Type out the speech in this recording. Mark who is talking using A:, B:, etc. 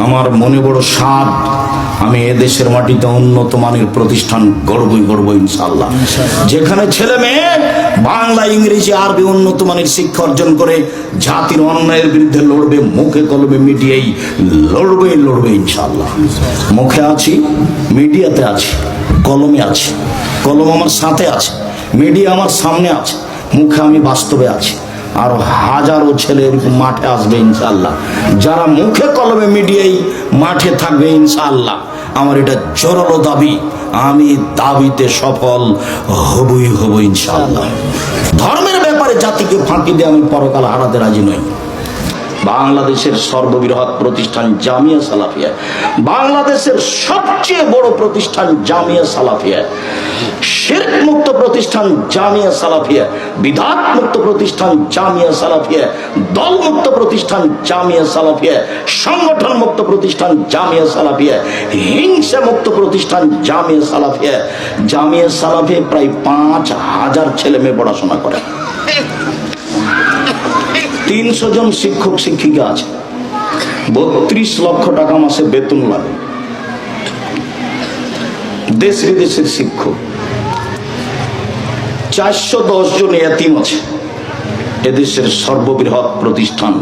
A: আমার মনে বড় স্বাদ, আমি এদেশের মাটিতে উন্নত মানের প্রতিষ্ঠান গড়ব ইনশাআল্লাহ, যেখানে ছেলে মেয়ে বাংলা ইংরেজি আরবি উন্নত মানের শিক্ষা অর্জন করে জাতির অন্যায়ের বিরুদ্ধে লড়বে, মুখে কলমে মিডিয়াই লড়বে ইনশাআল্লাহ। মুখে আছি, মিডিয়াতে আছি, কলমে আছি, কলম আমার সাথে আছে, মিডিয়া আমার সামনে আছে, মুখে আমি বাস্তবে আছি। আর হাজারো ছেলে এরকম মাঠে আসবে ইনশাআল্লাহ, যারা মুখে কলমে মিডিয়াই মাঠে থাকবে ইনশাআল্লাহ। আমার এটা জোরালো দাবি, আমি দাবিতে সফল হব ইনশাআল্লাহ। ধর্মের ব্যাপারে জাতিকে ফাঁকি দিয়ে আমি পরকাল হারাতে রাজি নই। বাংলাদেশের সর্ববৃহৎ প্রতিষ্ঠান জামিয়া সালাফিয়া, বাংলাদেশের সবচেয়ে বড় প্রতিষ্ঠান জামিয়া সালাফিয়া, শিরক মুক্ত প্রতিষ্ঠান জামিয়া সালাফিয়া, বিদআত মুক্ত প্রতিষ্ঠান জামিয়া সালাফিয়া, দল মুক্ত প্রতিষ্ঠান জামিয়া সালাফিয়া, সংগঠন মুক্ত প্রতিষ্ঠান জামিয়া সালাফিয়া, হিংসা মুক্ত প্রতিষ্ঠান জামিয়া সালাফিয়া। জামিয়া সালাফিয়া প্রায় 5000 ছেলে মেয়ে পড়াশোনা করে, 300 জন শিক্ষক শিক্ষিকা আছে, 32 লক্ষ টাকা মাসে বেতন লাগে, দেশ বিদেশের শিক্ষক, 410 জন এতিম আছে। এদেশের সর্ববৃহৎ প্রতিষ্ঠান।